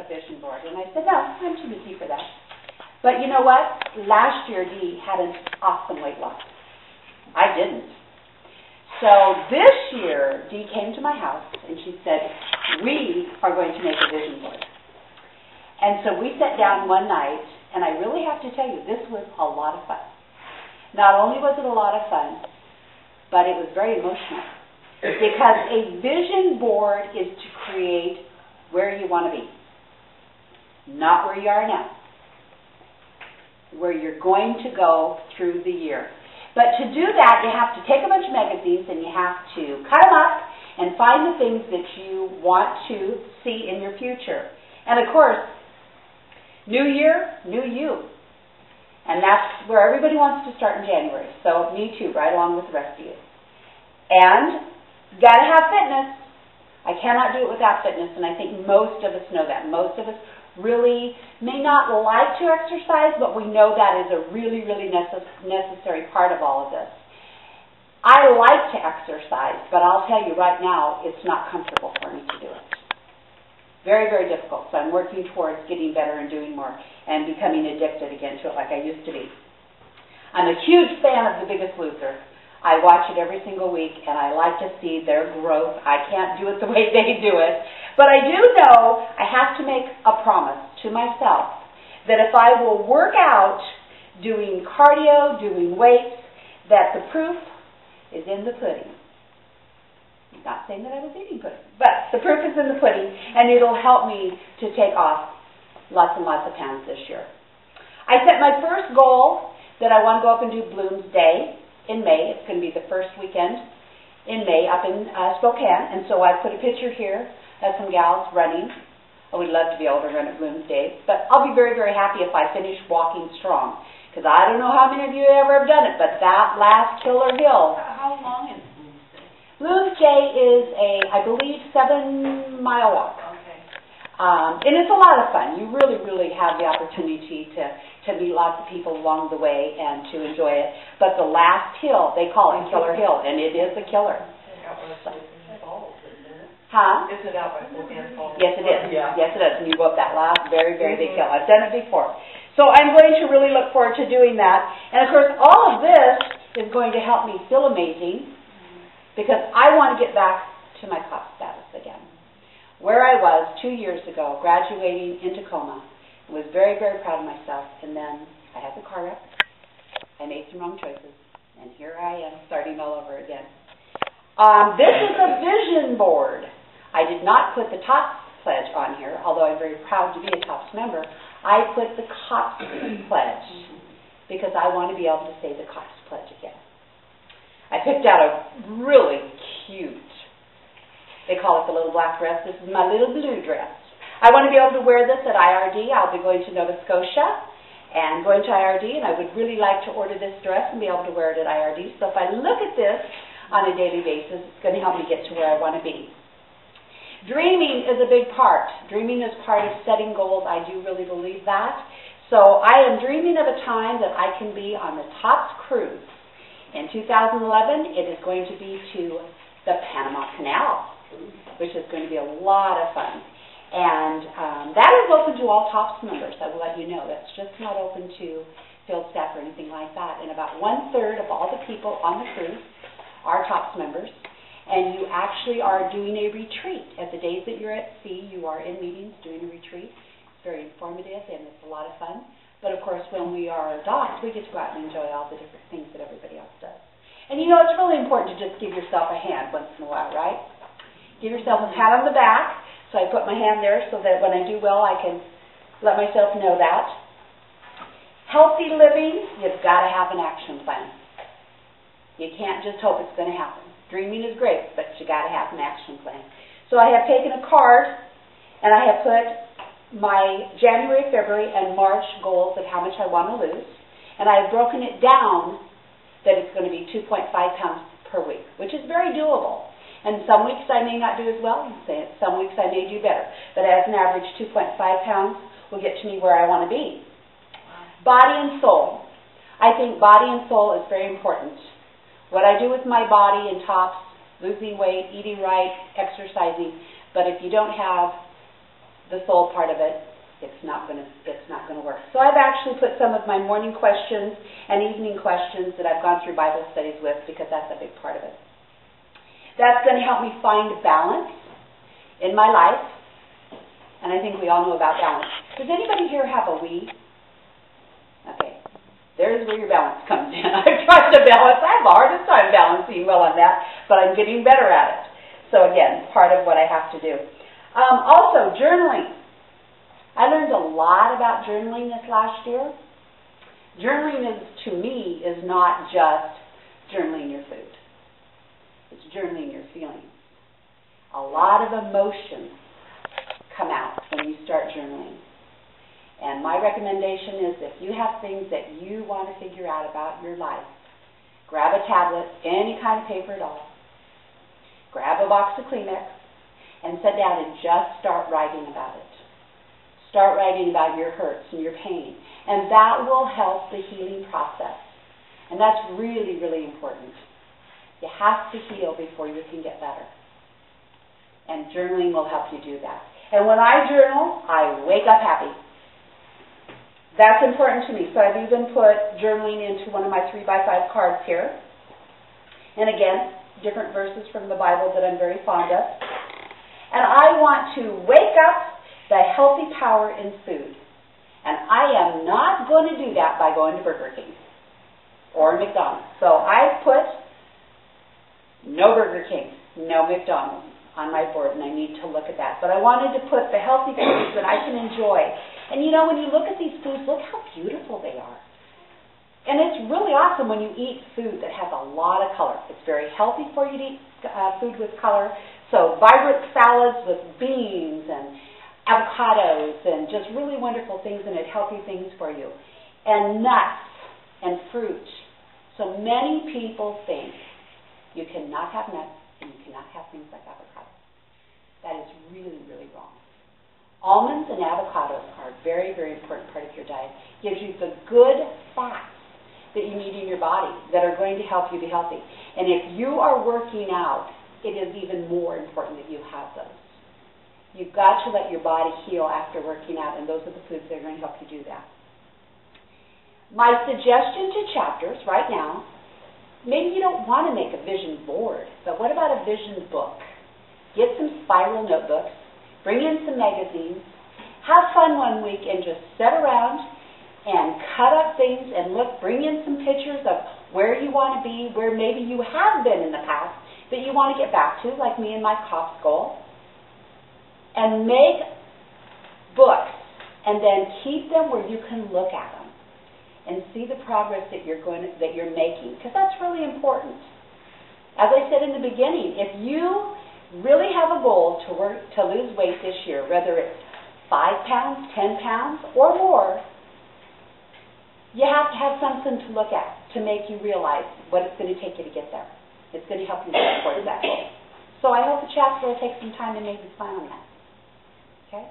a vision board. And I said, no, I'm too busy for that. But you know what? Last year, Dee had an awesome weight loss. I didn't. So this year, Dee came to my house and she said, we are going to make a vision board. And so we sat down one night, and I really have to tell you, this was a lot of fun. Not only was it a lot of fun, but it was very emotional. Because a vision board is to create where you want to be. Not where you are now. Where you're going to go through the year. But to do that, you have to take a bunch of magazines and you have to cut them up and find the things that you want to see in your future. And of course, new year, new you. And that's where everybody wants to start in January. So me too, right along with the rest of you. And got to have fitness. I cannot do it without fitness, and I think most of us know that. Most of us really may not like to exercise, but we know that is a really, really necessary part of all of this. I like to exercise, but I'll tell you right now, it's not comfortable for me to do it. Very, very difficult. So I'm working towards getting better and doing more and becoming addicted again to it like I used to be. I'm a huge fan of The Biggest Loser. I watch it every single week, and I like to see their growth. I can't do it the way they do it. But I do know I have to make a promise to myself that if I will work out doing cardio, doing weights, that the proof is in the pudding. I'm not saying that I was eating pudding, but the proof is in the pudding, and it'll help me to take off lots and lots of pounds this year. I set my first goal that I want to go up and do Bloom's Day in May. It's going to be the first weekend in May up in Spokane. And so I put a picture here of some gals running. I would love to be able to run at Bloom's Day. But I'll be very, very happy if I finish walking strong. Because I don't know how many of you ever have done it, but that last killer hill. How long is Bloom's Day? Bloom's Day is I believe, 7-mile walk. Okay. And it's a lot of fun. You really, really have the opportunity to meet lots of people along the way and to enjoy it. But the last hill, they call it Killer Hill, and it is a killer. Huh? Is it out by Spokane Falls? Yes, it is. Yeah. Yes, it is. And you go up that last very, very big hill. I've done it before. So I'm going to really look forward to doing that. And, of course, all of this is going to help me feel amazing because I want to get back to my cop status again. Where I was 2 years ago, graduating in Tacoma, I was very, very proud of myself. And then I had the car wreck. I made some wrong choices. And here I am starting all over again. This is a vision board. I did not put the TOPS pledge on here, although I'm very proud to be a TOPS member. I put the COPS pledge because I want to be able to say the COPS pledge again. I picked out a really cute, they call it the little black dress. This is my little blue dress. I want to be able to wear this at IRD. I'll be going to Nova Scotia and going to IRD, and I would really like to order this dress and be able to wear it at IRD. So if I look at this on a daily basis, it's going to help me get to where I want to be. Dreaming is a big part. Dreaming is part of setting goals. I do really believe that. So I am dreaming of a time that I can be on the TOPS cruise. In 2011, it is going to be to the Panama Canal, which is going to be a lot of fun. And that is open to all TOPS members. I will let you know. That's just not open to field staff or anything like that. And about 1/3 of all the people on the cruise are TOPS members. And you actually are doing a retreat. At the days that you're at sea, you are in meetings doing a retreat. It's very informative and it's a lot of fun. But of course, when we are docked, we get to go out and enjoy all the different things that everybody else does. And you know, it's really important to just give yourself a hand once in a while, right? Give yourself a pat on the back. So I put my hand there so that when I do well, I can let myself know that. Healthy living, you've got to have an action plan. You can't just hope it's going to happen. Dreaming is great, but you got to have an action plan. So I have taken a card, and I have put my January, February, and March goals of how much I want to lose. And I have broken it down that it's going to be 2.5 pounds per week, which is very doable. And some weeks I may not do as well, some weeks I may do better. But as an average, 2.5 pounds will get to me where I want to be. Body and soul. I think body and soul is very important. What I do with my body and TOPS, losing weight, eating right, exercising, but if you don't have the soul part of it, it's not going to work. So I've actually put some of my morning questions and evening questions that I've gone through Bible studies with, because that's a big part of it. That's going to help me find balance in my life. And I think we all know about balance. Does anybody here have a we? Okay. There's where your balance comes in. I've tried to balance. I have the hardest time balancing well on that, but I'm getting better at it. So again, part of what I have to do. Also, journaling. I learned a lot about journaling this last year. Journaling to me is not just journaling your food. It's journaling your feelings. A lot of emotions come out when you start journaling. And my recommendation is, if you have things that you want to figure out about your life, grab a tablet, any kind of paper at all, grab a box of Kleenex, and sit down and just start writing about it. Start writing about your hurts and your pain. And that will help the healing process. And that's really, really important. You have to heal before you can get better. And journaling will help you do that. And when I journal, I wake up happy. That's important to me. So I've even put journaling into one of my 3x5 cards here. And again, different verses from the Bible that I'm very fond of. And I want to wake up the healthy power in food. And I am not going to do that by going to Burger King or McDonald's. So I put no Burger King, no McDonald's on my board, and I need to look at that. But I wanted to put the healthy foods that I can enjoy. And you know, when you look at these foods, look how beautiful they are. And it's really awesome when you eat food that has a lot of color. It's very healthy for you to eat food with color. So vibrant salads with beans and avocados and just really wonderful things in it, healthy things for you. And nuts and fruit. So many people think you cannot have nuts and you cannot have things like avocado. That is really, really wrong. Almonds and avocados are a very, very important part of your diet. Gives you the good fats that you need in your body that are going to help you be healthy. And if you are working out, it is even more important that you have those. You've got to let your body heal after working out, and those are the foods that are going to help you do that. My suggestion to chapters right now, maybe you don't want to make a vision board, but what about a vision book? Get some spiral notebooks, bring in some magazines, have fun one week and just sit around and cut up things and look, bring in some pictures of where you want to be, where maybe you have been in the past that you want to get back to, like me and my cop skull. And make books, and then keep them where you can look at them and see the progress that you're making, because that's really important. As I said in the beginning, if you really have a goal to lose weight this year, whether it's 5 pounds, 10 pounds, or more, you have to have something to look at to make you realize what it's going to take you to get there. It's going to help you get towards that goal. So I hope the chapter will take some time to maybe plan on that. Okay?